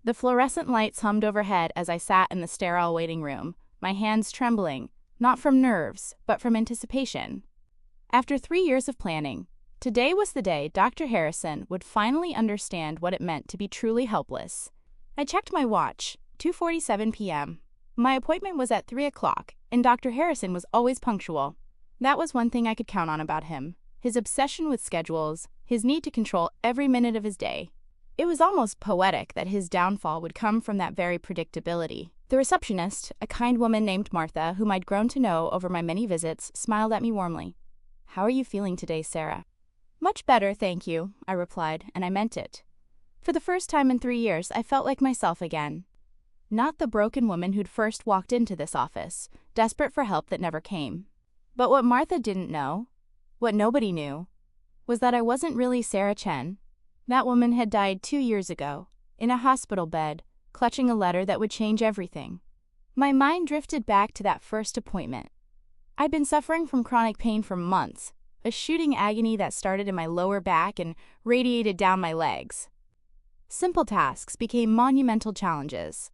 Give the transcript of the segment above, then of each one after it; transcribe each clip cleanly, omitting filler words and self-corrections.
The fluorescent lights hummed overhead as I sat in the sterile waiting room, my hands trembling, not from nerves, but from anticipation. After 3 years of planning, today was the day Dr. Harrison would finally understand what it meant to be truly helpless. I checked my watch, 2:47 p.m. My appointment was at 3 o'clock, and Dr. Harrison was always punctual. That was one thing I could count on about him: his obsession with schedules, his need to control every minute of his day. It was almost poetic that his downfall would come from that very predictability. The receptionist, a kind woman named Martha, whom I'd grown to know over my many visits, smiled at me warmly. "How are you feeling today, Sarah?" "Much better, thank you," I replied, and I meant it. For the first time in 3 years, I felt like myself again. Not the broken woman who'd first walked into this office, desperate for help that never came. But what Martha didn't know, what nobody knew, was that I wasn't really Sarah Chen. That woman had died 2 years ago, in a hospital bed, clutching a letter that would change everything. My mind drifted back to that first appointment. I'd been suffering from chronic pain for months, a shooting agony that started in my lower back and radiated down my legs. Simple tasks became monumental challenges.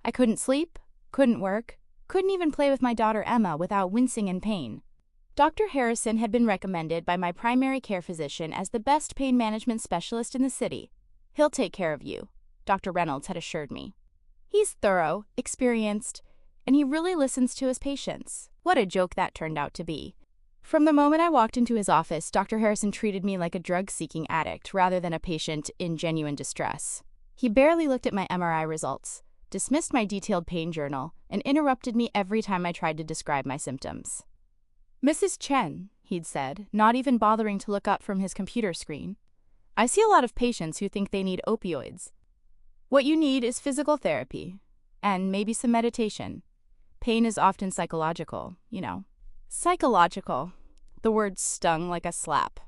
I couldn't sleep, couldn't work, couldn't even play with my daughter Emma without wincing in pain. Dr. Harrison had been recommended by my primary care physician as the best pain management specialist in the city. "He'll take care of you," Dr. Reynolds had assured me. "He's thorough, experienced, and he really listens to his patients." What a joke that turned out to be. From the moment I walked into his office, Dr. Harrison treated me like a drug-seeking addict rather than a patient in genuine distress. He barely looked at my MRI results, dismissed my detailed pain journal, and interrupted me every time I tried to describe my symptoms. "Mrs. Chen," he'd said, not even bothering to look up from his computer screen, "I see a lot of patients who think they need opioids. What you need is physical therapy, and maybe some meditation. Pain is often psychological, you know." Psychological. The word stung like a slap.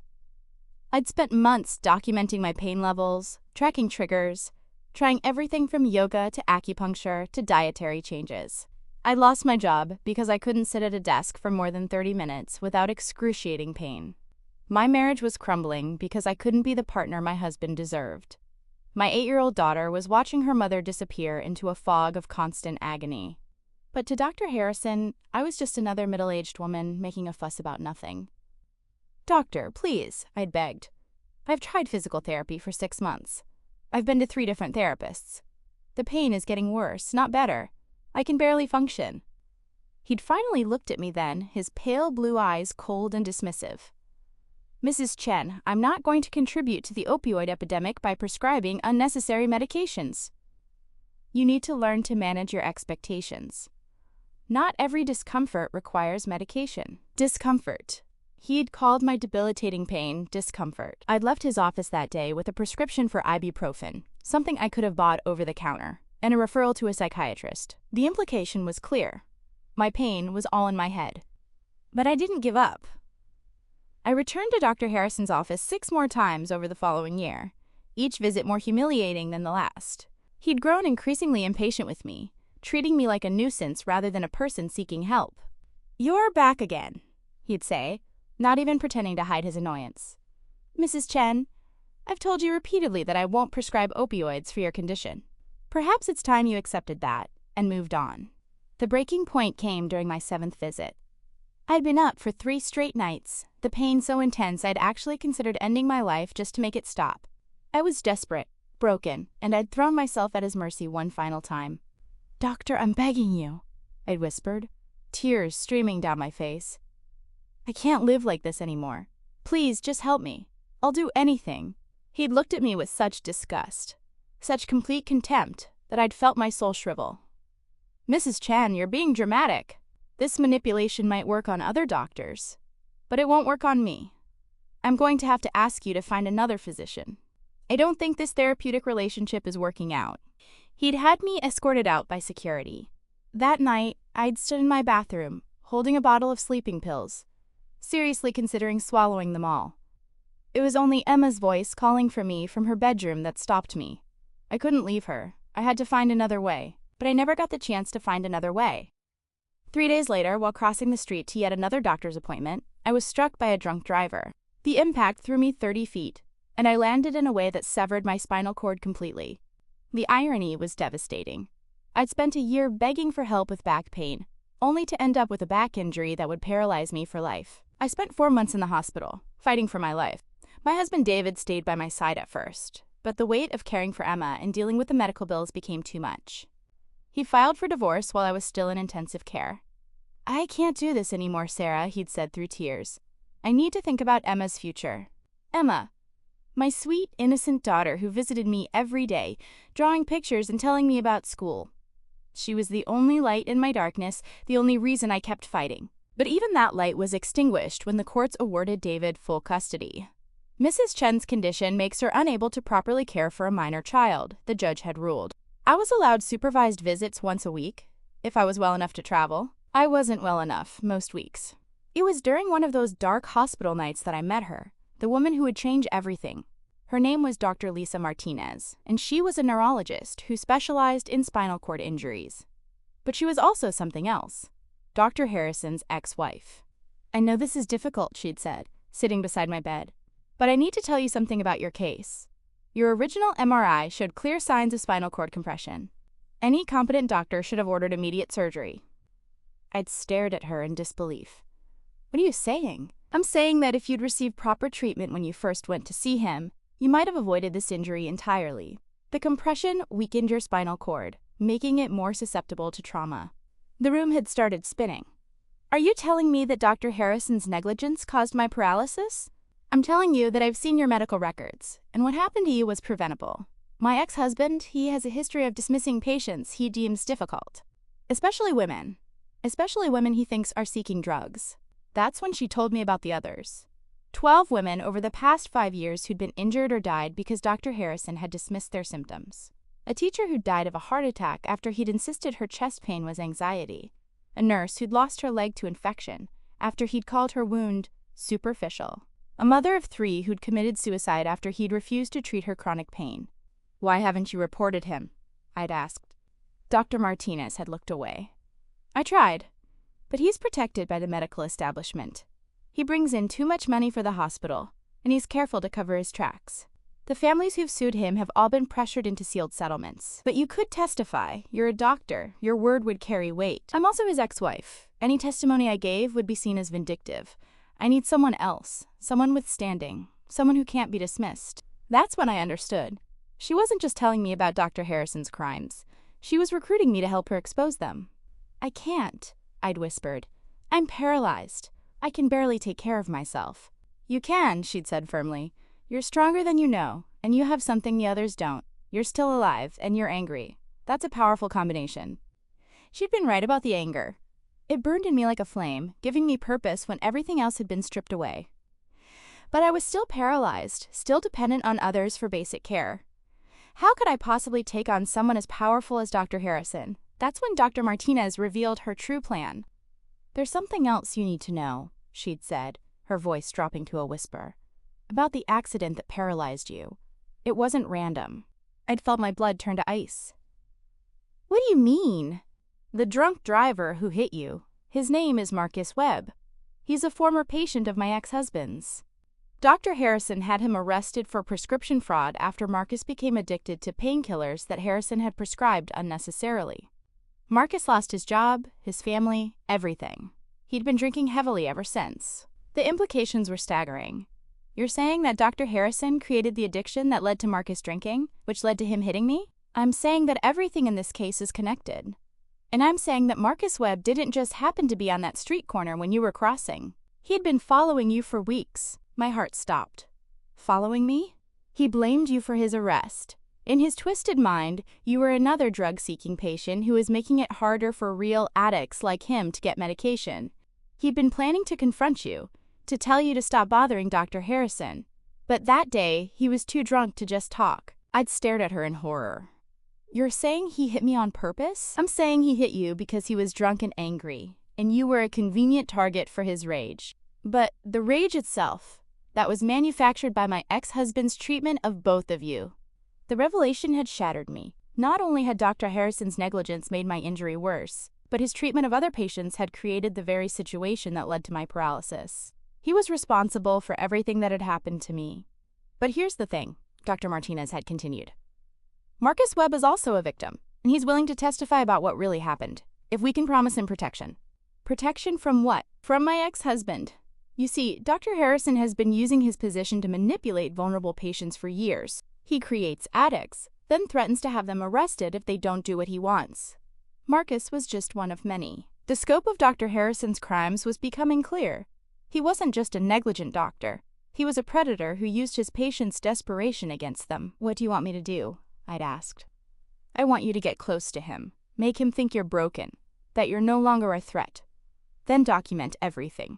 I'd spent months documenting my pain levels, tracking triggers, trying everything from yoga to acupuncture to dietary changes. I lost my job because I couldn't sit at a desk for more than 30 minutes without excruciating pain. My marriage was crumbling because I couldn't be the partner my husband deserved. My 8-year-old daughter was watching her mother disappear into a fog of constant agony. But to Dr. Harrison, I was just another middle-aged woman making a fuss about nothing. "Doctor, please," I'd begged. "I've tried physical therapy for 6 months. I've been to 3 different therapists. The pain is getting worse, not better. I can barely function." He'd finally looked at me then, his pale blue eyes cold and dismissive. "Mrs. Chen, I'm not going to contribute to the opioid epidemic by prescribing unnecessary medications. You need to learn to manage your expectations. Not every discomfort requires medication." Discomfort. He'd called my debilitating pain discomfort. I'd left his office that day with a prescription for ibuprofen, something I could have bought over the counter, and a referral to a psychiatrist. The implication was clear. My pain was all in my head. But I didn't give up. I returned to Dr. Harrison's office 6 more times over the following year, each visit more humiliating than the last. He'd grown increasingly impatient with me, treating me like a nuisance rather than a person seeking help. "You're back again," he'd say, not even pretending to hide his annoyance. "Mrs. Chen, I've told you repeatedly that I won't prescribe opioids for your condition. Perhaps it's time you accepted that and moved on." The breaking point came during my 7th visit. I'd been up for 3 straight nights, the pain so intense I'd actually considered ending my life just to make it stop. I was desperate, broken, and I'd thrown myself at his mercy one final time. "Doctor, I'm begging you," I'd whispered, tears streaming down my face. "I can't live like this anymore. Please, just help me. I'll do anything." He'd looked at me with such disgust, such complete contempt, that I'd felt my soul shrivel. "Mrs. Chen, you're being dramatic. This manipulation might work on other doctors, but it won't work on me. I'm going to have to ask you to find another physician. I don't think this therapeutic relationship is working out." He'd had me escorted out by security. That night, I'd stood in my bathroom, holding a bottle of sleeping pills, seriously considering swallowing them all. It was only Emma's voice calling for me from her bedroom that stopped me. I couldn't leave her. I had to find another way, but I never got the chance to find another way. 3 days later, while crossing the street to yet another doctor's appointment, I was struck by a drunk driver. The impact threw me 30 feet, and I landed in a way that severed my spinal cord completely. The irony was devastating. I'd spent a year begging for help with back pain, only to end up with a back injury that would paralyze me for life. I spent 4 months in the hospital, fighting for my life. My husband David stayed by my side at first, but the weight of caring for Emma and dealing with the medical bills became too much. He filed for divorce while I was still in intensive care. "I can't do this anymore, Sarah," he'd said through tears. "I need to think about Emma's future." Emma, my sweet, innocent daughter who visited me every day, drawing pictures and telling me about school. She was the only light in my darkness, the only reason I kept fighting. But even that light was extinguished when the courts awarded David full custody. Mrs. Chen's condition makes her unable to properly care for a minor child, the judge had ruled. I was allowed supervised visits once a week, if I was well enough to travel. I wasn't well enough most weeks. It was during one of those dark hospital nights that I met her, the woman who would change everything. Her name was Dr. Lisa Martinez, and she was a neurologist who specialized in spinal cord injuries. But she was also something else. Dr. Harrison's ex-wife. "I know this is difficult," she'd said, sitting beside my bed, "but I need to tell you something about your case. Your original MRI showed clear signs of spinal cord compression. Any competent doctor should have ordered immediate surgery." I'd stared at her in disbelief. "What are you saying?" "I'm saying that if you'd received proper treatment when you first went to see him, you might have avoided this injury entirely. The compression weakened your spinal cord, making it more susceptible to trauma." The room had started spinning. "Are you telling me that Dr. Harrison's negligence caused my paralysis?" "I'm telling you that I've seen your medical records, and what happened to you was preventable. My ex-husband, he has a history of dismissing patients he deems difficult. Especially women he thinks are seeking drugs." That's when she told me about the others. 12 women over the past 5 years who'd been injured or died because Dr. Harrison had dismissed their symptoms. A teacher who died of a heart attack after he'd insisted her chest pain was anxiety. A nurse who'd lost her leg to infection after he'd called her wound superficial. A mother of 3 who'd committed suicide after he'd refused to treat her chronic pain. "Why haven't you reported him?" I'd asked. Dr. Martinez had looked away. "I tried, but he's protected by the medical establishment. He brings in too much money for the hospital, and he's careful to cover his tracks. The families who've sued him have all been pressured into sealed settlements. But you could testify. You're a doctor. Your word would carry weight. I'm also his ex-wife. Any testimony I gave would be seen as vindictive. I need someone else, someone with standing, someone who can't be dismissed." That's when I understood. She wasn't just telling me about Dr. Harrison's crimes. She was recruiting me to help her expose them. "I can't," I'd whispered. "I'm paralyzed. I can barely take care of myself." "You can," she'd said firmly. "You're stronger than you know, and you have something the others don't. You're still alive, and you're angry. That's a powerful combination." She'd been right about the anger. It burned in me like a flame, giving me purpose when everything else had been stripped away. But I was still paralyzed, still dependent on others for basic care. How could I possibly take on someone as powerful as Dr. Harrison? That's when Dr. Martinez revealed her true plan. "There's something else you need to know," she'd said, her voice dropping to a whisper. "About the accident that paralyzed you. It wasn't random." I'd felt my blood turn to ice. "What do you mean?" "The drunk driver who hit you, his name is Marcus Webb. He's a former patient of my ex-husband's. Dr. Harrison had him arrested for prescription fraud after Marcus became addicted to painkillers that Harrison had prescribed unnecessarily. Marcus lost his job, his family, everything. He'd been drinking heavily ever since. The implications were staggering. You're saying that Dr. Harrison created the addiction that led to Marcus drinking, which led to him hitting me? I'm saying that everything in this case is connected. And I'm saying that Marcus Webb didn't just happen to be on that street corner when you were crossing. He'd been following you for weeks." My heart stopped. "Following me?" "He blamed you for his arrest. In his twisted mind, you were another drug-seeking patient who was making it harder for real addicts like him to get medication. He'd been planning to confront you, to tell you to stop bothering Dr. Harrison. But that day, he was too drunk to just talk." I'd stared at her in horror. "You're saying he hit me on purpose?" "I'm saying he hit you because he was drunk and angry, and you were a convenient target for his rage. But the rage itself, that was manufactured by my ex-husband's treatment of both of you." The revelation had shattered me. Not only had Dr. Harrison's negligence made my injury worse, but his treatment of other patients had created the very situation that led to my paralysis. He was responsible for everything that had happened to me. "But here's the thing," Dr. Martinez had continued. Marcus Webb is also a victim, and he's willing to testify about what really happened, if we can promise him protection. Protection from what? From my ex-husband. You see, Dr. Harrison has been using his position to manipulate vulnerable patients for years. He creates addicts, then threatens to have them arrested if they don't do what he wants. Marcus was just one of many. The scope of Dr. Harrison's crimes was becoming clear. He wasn't just a negligent doctor. He was a predator who used his patients' desperation against them. What do you want me to do? I'd asked. I want you to get close to him. Make him think you're broken, that you're no longer a threat. Then document everything.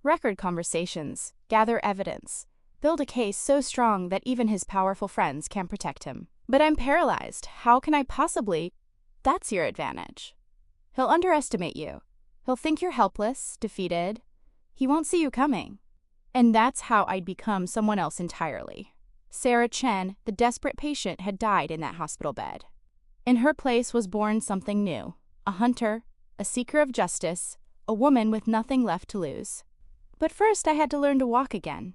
Record conversations, gather evidence, build a case so strong that even his powerful friends can't protect him. But I'm paralyzed. How can I possibly? That's your advantage. He'll underestimate you. He'll think you're helpless, defeated. He won't see you coming. And that's how I'd become someone else entirely. Sarah Chen, the desperate patient, had died in that hospital bed. In her place was born something new, a hunter, a seeker of justice, a woman with nothing left to lose. But first I had to learn to walk again.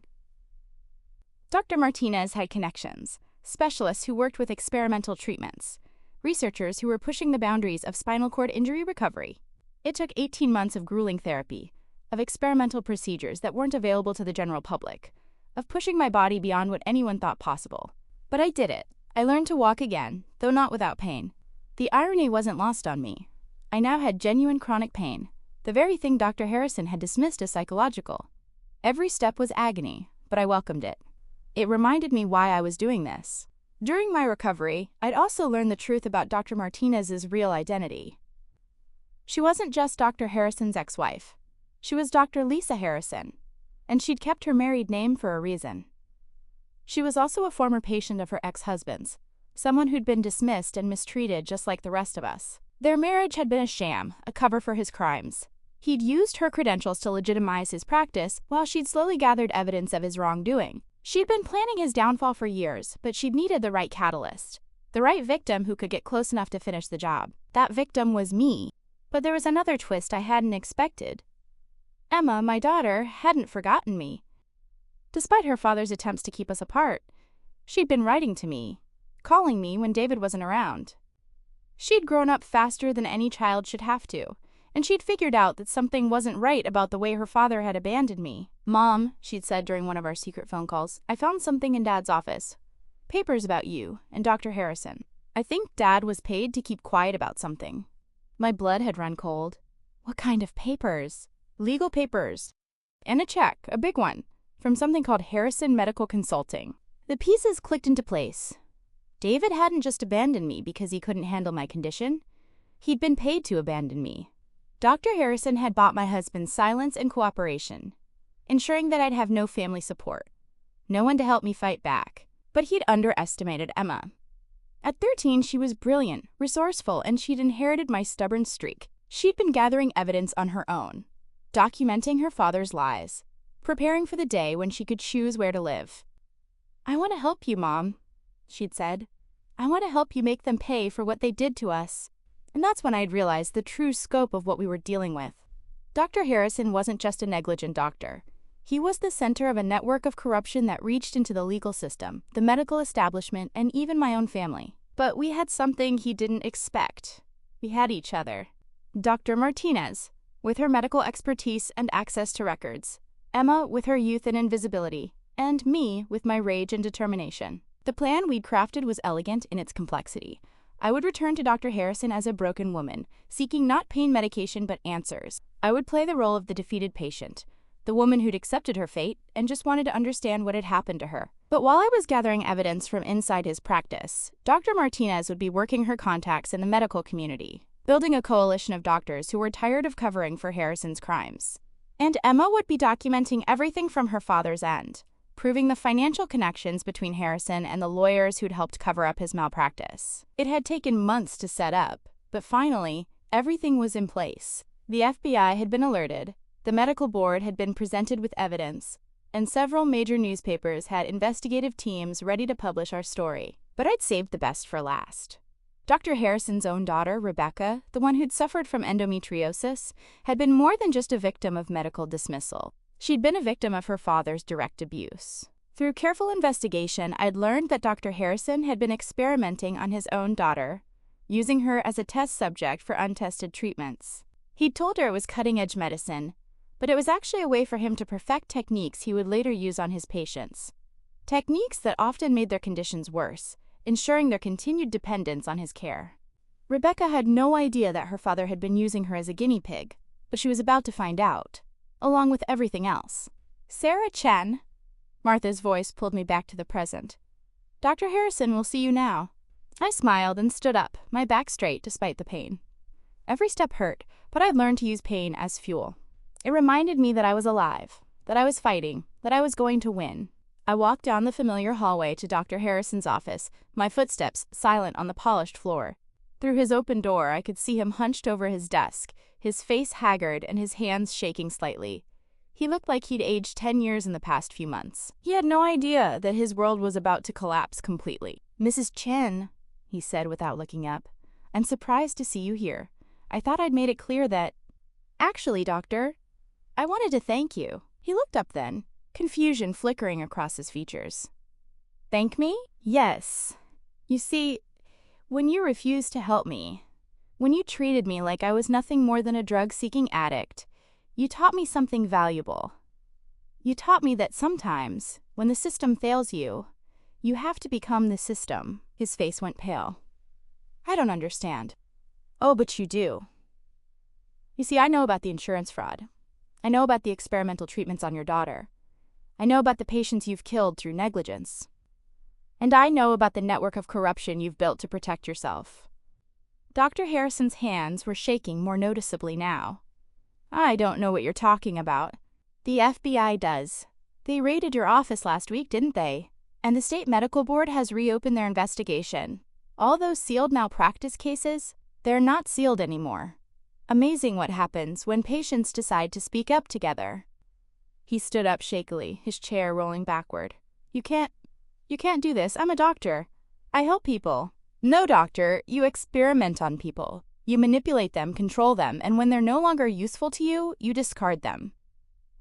Dr. Martinez had connections, specialists who worked with experimental treatments, researchers who were pushing the boundaries of spinal cord injury recovery. It took 18 months of grueling therapy, of experimental procedures that weren't available to the general public, of pushing my body beyond what anyone thought possible. But I did it. I learned to walk again, though not without pain. The irony wasn't lost on me. I now had genuine chronic pain, the very thing Dr. Harrison had dismissed as psychological. Every step was agony, but I welcomed it. It reminded me why I was doing this. During my recovery, I'd also learned the truth about Dr. Martinez's real identity. She wasn't just Dr. Harrison's ex-wife. She was Dr. Lisa Harrison, and she'd kept her married name for a reason. She was also a former patient of her ex-husband's, someone who'd been dismissed and mistreated just like the rest of us. Their marriage had been a sham, a cover for his crimes. He'd used her credentials to legitimize his practice while she'd slowly gathered evidence of his wrongdoing. She'd been planning his downfall for years, but she'd needed the right catalyst, the right victim who could get close enough to finish the job. That victim was me. But there was another twist I hadn't expected. Emma, my daughter, hadn't forgotten me. Despite her father's attempts to keep us apart, she'd been writing to me, calling me when David wasn't around. She'd grown up faster than any child should have to, and she'd figured out that something wasn't right about the way her father had abandoned me. "Mom," she'd said during one of our secret phone calls, "I found something in Dad's office. Papers about you and Dr. Harrison. I think Dad was paid to keep quiet about something." My blood had run cold. What kind of papers? Legal papers. And a check, a big one, from something called Harrison Medical Consulting. The pieces clicked into place. David hadn't just abandoned me because he couldn't handle my condition. He'd been paid to abandon me. Dr. Harrison had bought my husband's silence and cooperation, ensuring that I'd have no family support, no one to help me fight back. But he'd underestimated Emma. At 13, she was brilliant, resourceful, and she'd inherited my stubborn streak. She'd been gathering evidence on her own, documenting her father's lies, preparing for the day when she could choose where to live. "I want to help you, Mom," she'd said. "I want to help you make them pay for what they did to us." And that's when I'd realized the true scope of what we were dealing with. Dr. Harrison wasn't just a negligent doctor. He was the center of a network of corruption that reached into the legal system, the medical establishment, and even my own family. But we had something he didn't expect. We had each other. Dr. Martinez, with her medical expertise and access to records. Emma, with her youth and invisibility. And me, with my rage and determination. The plan we'd crafted was elegant in its complexity. I would return to Dr. Harrison as a broken woman, seeking not pain medication but answers. I would play the role of the defeated patient, the woman who'd accepted her fate and just wanted to understand what had happened to her. But while I was gathering evidence from inside his practice, Dr. Martinez would be working her contacts in the medical community, building a coalition of doctors who were tired of covering for Harrison's crimes. And Emma would be documenting everything from her father's end, proving the financial connections between Harrison and the lawyers who'd helped cover up his malpractice. It had taken months to set up, but finally, everything was in place. The FBI had been alerted, the medical board had been presented with evidence, and several major newspapers had investigative teams ready to publish our story. But I'd saved the best for last. Dr. Harrison's own daughter, Rebecca, the one who'd suffered from endometriosis, had been more than just a victim of medical dismissal. She'd been a victim of her father's direct abuse. Through careful investigation, I'd learned that Dr. Harrison had been experimenting on his own daughter, using her as a test subject for untested treatments. He'd told her it was cutting-edge medicine, but it was actually a way for him to perfect techniques he would later use on his patients. Techniques that often made their conditions worse, ensuring their continued dependence on his care. Rebecca had no idea that her father had been using her as a guinea pig, but she was about to find out, along with everything else. Sarah Chen, Martha's voice pulled me back to the present. Dr. Harrison will see you now. I smiled and stood up, my back straight despite the pain. Every step hurt, but I'd learned to use pain as fuel. It reminded me that I was alive, that I was fighting, that I was going to win. I walked down the familiar hallway to Dr. Harrison's office, my footsteps silent on the polished floor. Through his open door, I could see him hunched over his desk, his face haggard and his hands shaking slightly. He looked like he'd aged 10 years in the past few months. He had no idea that his world was about to collapse completely. Mrs. Chen, he said without looking up, I'm surprised to see you here. I thought I'd made it clear that... Actually, doctor, I wanted to thank you. He looked up then, confusion flickering across his features. Thank me? Yes. You see, when you refused to help me, when you treated me like I was nothing more than a drug-seeking addict, you taught me something valuable. You taught me that sometimes, when the system fails you, you have to become the system. His face went pale. I don't understand. Oh, but you do. You see, I know about the insurance fraud. I know about the experimental treatments on your daughter. I know about the patients you've killed through negligence. And I know about the network of corruption you've built to protect yourself. Dr. Harrison's hands were shaking more noticeably now. I don't know what you're talking about. The FBI does. They raided your office last week, didn't they? And the state medical board has reopened their investigation. All those sealed malpractice cases, they're not sealed anymore. Amazing what happens when patients decide to speak up together. He stood up shakily, his chair rolling backward. You can't do this. I'm a doctor. I help people. No, doctor, you experiment on people. You manipulate them, control them, and when they're no longer useful to you, you discard them.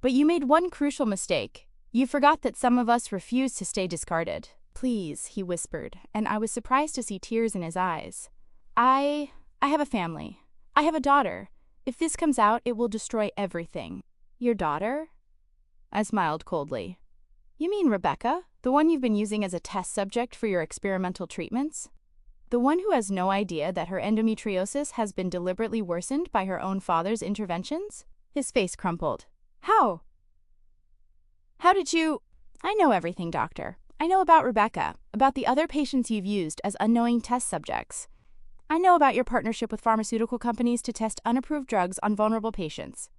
But you made one crucial mistake. You forgot that some of us refuse to stay discarded. Please, he whispered, and I was surprised to see tears in his eyes. I have a family. I have a daughter. If this comes out, it will destroy everything. Your daughter? I smiled coldly. You mean Rebecca? The one you've been using as a test subject for your experimental treatments? The one who has no idea that her endometriosis has been deliberately worsened by her own father's interventions? His face crumpled. How? How did you... I know everything, doctor. I know about Rebecca, about the other patients you've used as unknowing test subjects. I know about your partnership with pharmaceutical companies to test unapproved drugs on vulnerable patients.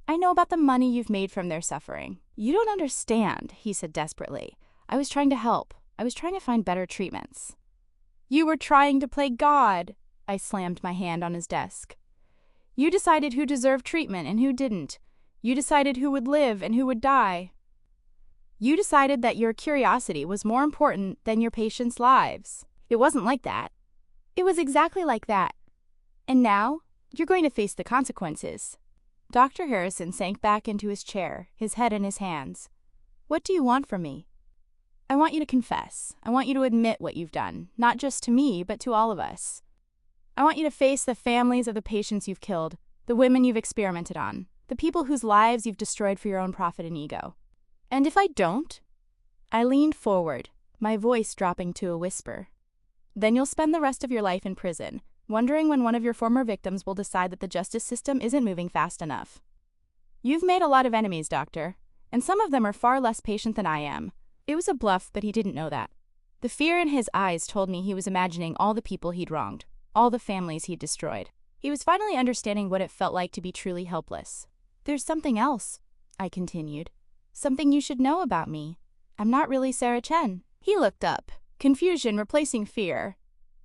I know about the money you've made from their suffering. You don't understand, he said desperately. I was trying to help. I was trying to find better treatments. You were trying to play God. I slammed my hand on his desk. You decided who deserved treatment and who didn't. You decided who would live and who would die. You decided that your curiosity was more important than your patients' lives. It wasn't like that. It was exactly like that. And now, you're going to face the consequences. Dr. Harrison sank back into his chair, his head in his hands. What do you want from me? I want you to confess. I want you to admit what you've done, not just to me, but to all of us. I want you to face the families of the patients you've killed, the women you've experimented on, the people whose lives you've destroyed for your own profit and ego. And if I don't? I leaned forward, my voice dropping to a whisper. Then you'll spend the rest of your life in prison, wondering when one of your former victims will decide that the justice system isn't moving fast enough. You've made a lot of enemies, doctor, and some of them are far less patient than I am. It was a bluff, but he didn't know that. The fear in his eyes told me he was imagining all the people he'd wronged, all the families he'd destroyed. He was finally understanding what it felt like to be truly helpless. There's something else, I continued. Something you should know about me. I'm not really Sarah Chen. He looked up, confusion replacing fear.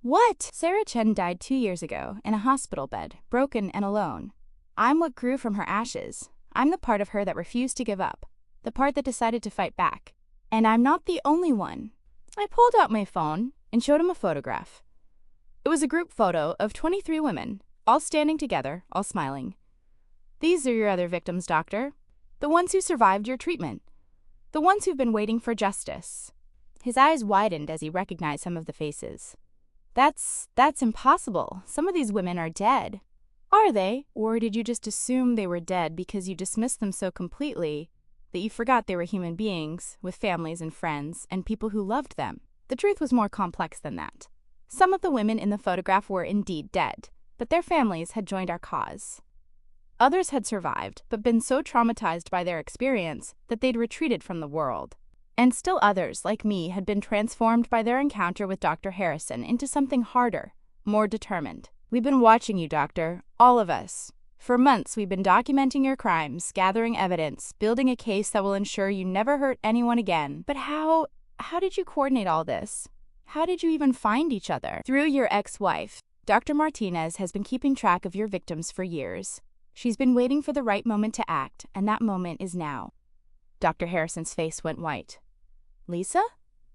What? Sarah Chen died 2 years ago in a hospital bed, broken and alone. I'm what grew from her ashes. I'm the part of her that refused to give up, the part that decided to fight back. And I'm not the only one. I pulled out my phone and showed him a photograph. It was a group photo of 23 women, all standing together, all smiling. These are your other victims, doctor. The ones who survived your treatment. The ones who've been waiting for justice. His eyes widened as he recognized some of the faces. That's impossible. Some of these women are dead. Are they? Or did you just assume they were dead because you dismissed them so completely that you forgot they were human beings with families and friends and people who loved them? The truth was more complex than that. Some of the women in the photograph were indeed dead, but their families had joined our cause. Others had survived, but been so traumatized by their experience that they'd retreated from the world. And still others, like me, had been transformed by their encounter with Dr. Harrison into something harder, more determined. We've been watching you, Doctor, all of us. For months, we've been documenting your crimes, gathering evidence, building a case that will ensure you never hurt anyone again. But how did you coordinate all this? How did you even find each other? Through your ex-wife. Dr. Martinez has been keeping track of your victims for years. She's been waiting for the right moment to act, and that moment is now. Dr. Harrison's face went white. Lisa?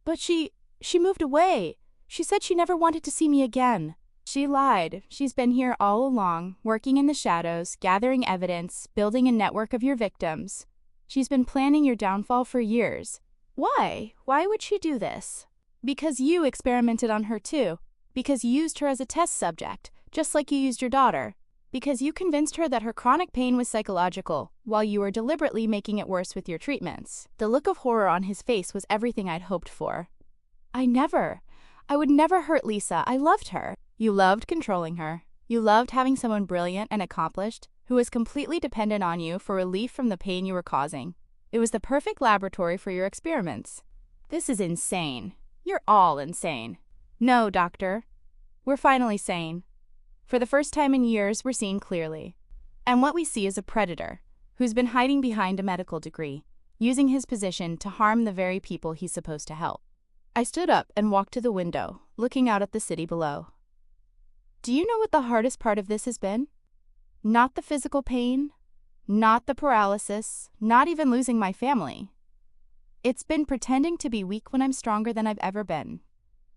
But she moved away. She said she never wanted to see me again. She lied. She's been here all along, working in the shadows, gathering evidence, building a network of your victims. She's been planning your downfall for years. Why? Why would she do this? Because you experimented on her too. Because you used her as a test subject, just like you used your daughter. Because you convinced her that her chronic pain was psychological, while you were deliberately making it worse with your treatments. The look of horror on his face was everything I'd hoped for. I would never hurt Lisa. I loved her. You loved controlling her. You loved having someone brilliant and accomplished who was completely dependent on you for relief from the pain you were causing. It was the perfect laboratory for your experiments. This is insane. You're all insane. No, Doctor. We're finally sane. For the first time in years, we're seeing clearly. And what we see is a predator who's been hiding behind a medical degree, using his position to harm the very people he's supposed to help. I stood up and walked to the window, looking out at the city below. Do you know what the hardest part of this has been? Not the physical pain, not the paralysis, not even losing my family. It's been pretending to be weak when I'm stronger than I've ever been.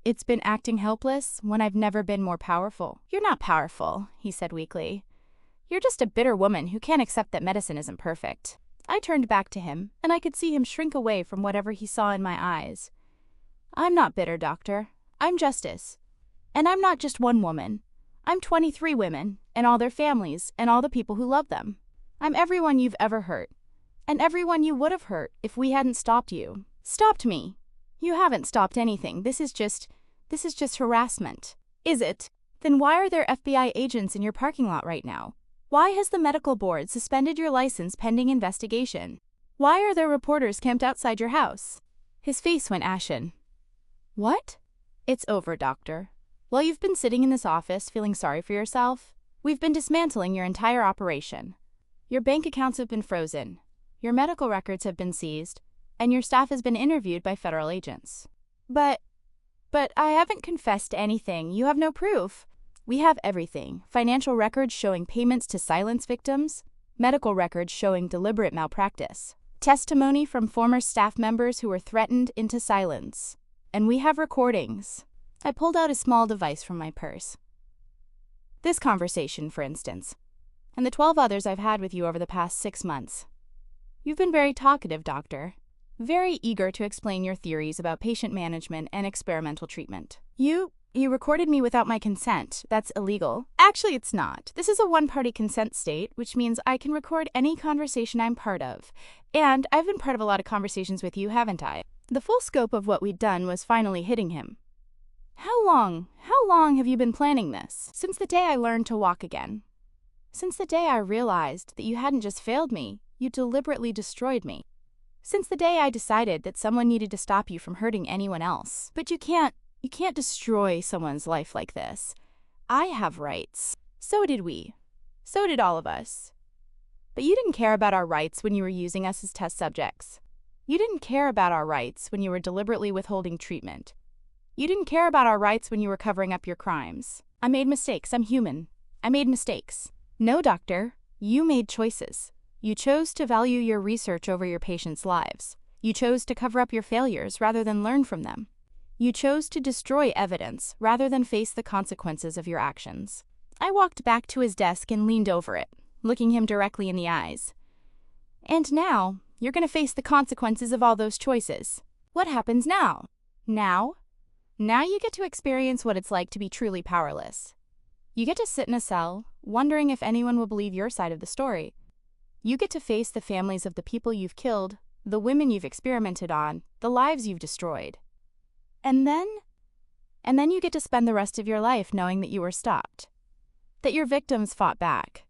It's been acting helpless when I've never been more powerful. You're not powerful, he said weakly. You're just a bitter woman who can't accept that medicine isn't perfect. I turned back to him, and I could see him shrink away from whatever he saw in my eyes. I'm not bitter, Doctor. I'm justice. And I'm not just one woman. I'm 23 women, and all their families, and all the people who love them. I'm everyone you've ever hurt, and everyone you would have hurt if we hadn't stopped you. Stopped me. You haven't stopped anything. This is just harassment. Is it? Then why are there FBI agents in your parking lot right now? Why has the medical board suspended your license pending investigation? Why are there reporters camped outside your house? His face went ashen. What? It's over, Doctor. While you've been sitting in this office feeling sorry for yourself, we've been dismantling your entire operation. Your bank accounts have been frozen, your medical records have been seized, and your staff has been interviewed by federal agents. But I haven't confessed to anything. You have no proof. We have everything. Financial records showing payments to silence victims, medical records showing deliberate malpractice, testimony from former staff members who were threatened into silence. And we have recordings. I pulled out a small device from my purse. This conversation, for instance, and the 12 others I've had with you over the past 6 months. You've been very talkative, Doctor. Very eager to explain your theories about patient management and experimental treatment. You recorded me without my consent. That's illegal. Actually, it's not. This is a one-party consent state, which means I can record any conversation I'm part of. And I've been part of a lot of conversations with you, haven't I? The full scope of what we'd done was finally hitting him. How long have you been planning this? Since the day I learned to walk again. Since the day I realized that you hadn't just failed me, you deliberately destroyed me. Since the day I decided that someone needed to stop you from hurting anyone else. But you can't destroy someone's life like this. I have rights. So did we. So did all of us. But you didn't care about our rights when you were using us as test subjects. You didn't care about our rights when you were deliberately withholding treatment. You didn't care about our rights when you were covering up your crimes. I made mistakes. I'm human. I made mistakes. No, Doctor. You made choices. You chose to value your research over your patients' lives. You chose to cover up your failures rather than learn from them. You chose to destroy evidence rather than face the consequences of your actions. I walked back to his desk and leaned over it, looking him directly in the eyes. And now, You're going to face the consequences of all those choices. What happens now? Now you get to experience what it's like to be truly powerless. You get to sit in a cell, wondering if anyone will believe your side of the story. You get to face the families of the people you've killed, the women you've experimented on, the lives you've destroyed. And then you get to spend the rest of your life knowing that you were stopped, that your victims fought back,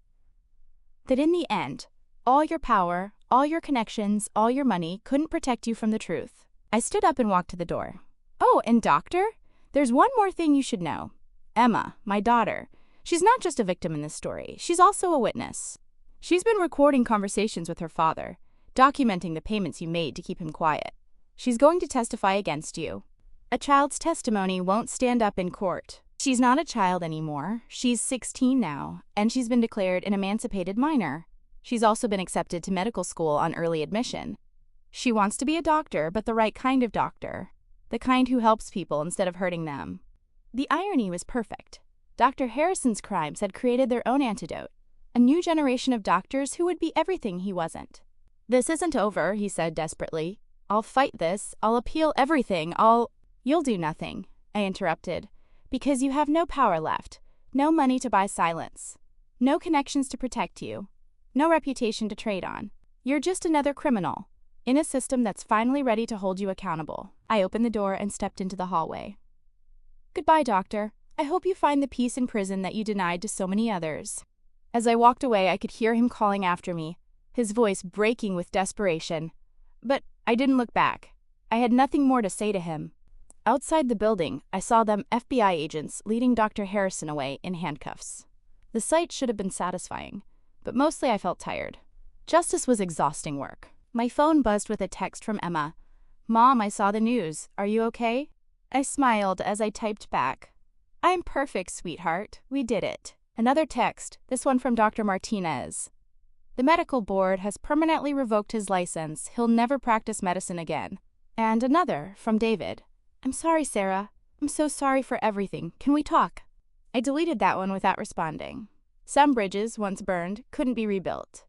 that in the end, all your power, all your connections, all your money couldn't protect you from the truth. I stood up and walked to the door. Oh, and doctor, there's one more thing you should know. Emma, my daughter, she's not just a victim in this story, she's also a witness. She's been recording conversations with her father, documenting the payments you made to keep him quiet. She's going to testify against you. A child's testimony won't stand up in court. She's not a child anymore. She's 16 now, and she's been declared an emancipated minor. She's also been accepted to medical school on early admission. She wants to be a doctor, but the right kind of doctor. The kind who helps people instead of hurting them. The irony was perfect. Dr. Harrison's crimes had created their own antidote. A new generation of doctors who would be everything he wasn't. This isn't over, he said desperately. I'll fight this. I'll appeal everything. You'll do nothing, I interrupted, because you have no power left, no money to buy silence, no connections to protect you, no reputation to trade on. You're just another criminal, in a system that's finally ready to hold you accountable. I opened the door and stepped into the hallway. Goodbye, doctor. I hope you find the peace in prison that you denied to so many others. As I walked away, I could hear him calling after me, his voice breaking with desperation. But I didn't look back. I had nothing more to say to him. Outside the building, I saw them FBI agents leading Dr. Harrison away in handcuffs. The sight should have been satisfying, but mostly I felt tired. Justice was exhausting work. My phone buzzed with a text from Emma. Mom, I saw the news. Are you okay? I smiled as I typed back. I'm perfect, sweetheart. We did it. Another text, this one from Dr. Martinez. The medical board has permanently revoked his license. He'll never practice medicine again. And another from David. I'm sorry, Sarah. I'm so sorry for everything. Can we talk? I deleted that one without responding. Some bridges, once burned, couldn't be rebuilt.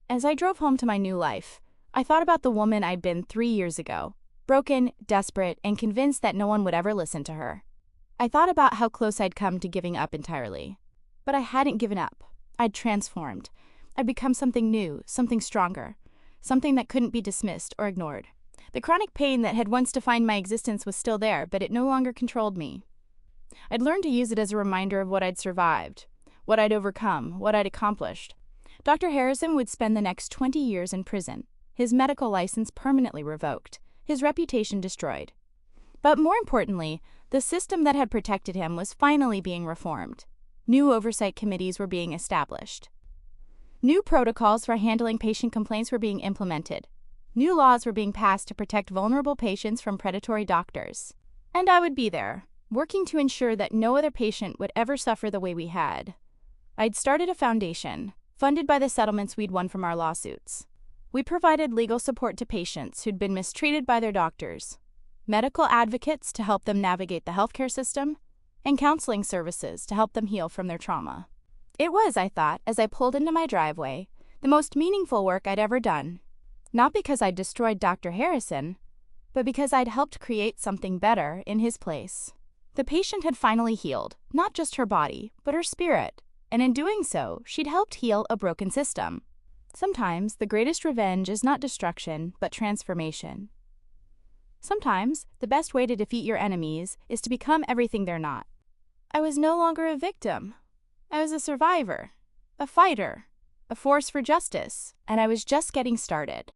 As I drove home to my new life, I thought about the woman I'd been 3 years ago, broken, desperate, and convinced that no one would ever listen to her. I thought about how close I'd come to giving up entirely. But I hadn't given up. I'd transformed. I'd become something new, something stronger, something that couldn't be dismissed or ignored. The chronic pain that had once defined my existence was still there, but it no longer controlled me. I'd learned to use it as a reminder of what I'd survived, what I'd overcome, what I'd accomplished. Dr. Harrison would spend the next 20 years in prison, his medical license permanently revoked, his reputation destroyed. But more importantly, the system that had protected him was finally being reformed. New oversight committees were being established. New protocols for handling patient complaints were being implemented. New laws were being passed to protect vulnerable patients from predatory doctors. And I would be there, working to ensure that no other patient would ever suffer the way we had. I'd started a foundation, funded by the settlements we'd won from our lawsuits. We provided legal support to patients who'd been mistreated by their doctors, medical advocates to help them navigate the healthcare system, and counseling services to help them heal from their trauma. It was, I thought, as I pulled into my driveway, the most meaningful work I'd ever done. Not because I'd destroyed Dr. Harrison, but because I'd helped create something better in his place. The patient had finally healed, not just her body, but her spirit, and in doing so, she'd helped heal a broken system. Sometimes the greatest revenge is not destruction, but transformation. Sometimes the best way to defeat your enemies is to become everything they're not. I was no longer a victim. I was a survivor, a fighter, a force for justice, and I was just getting started.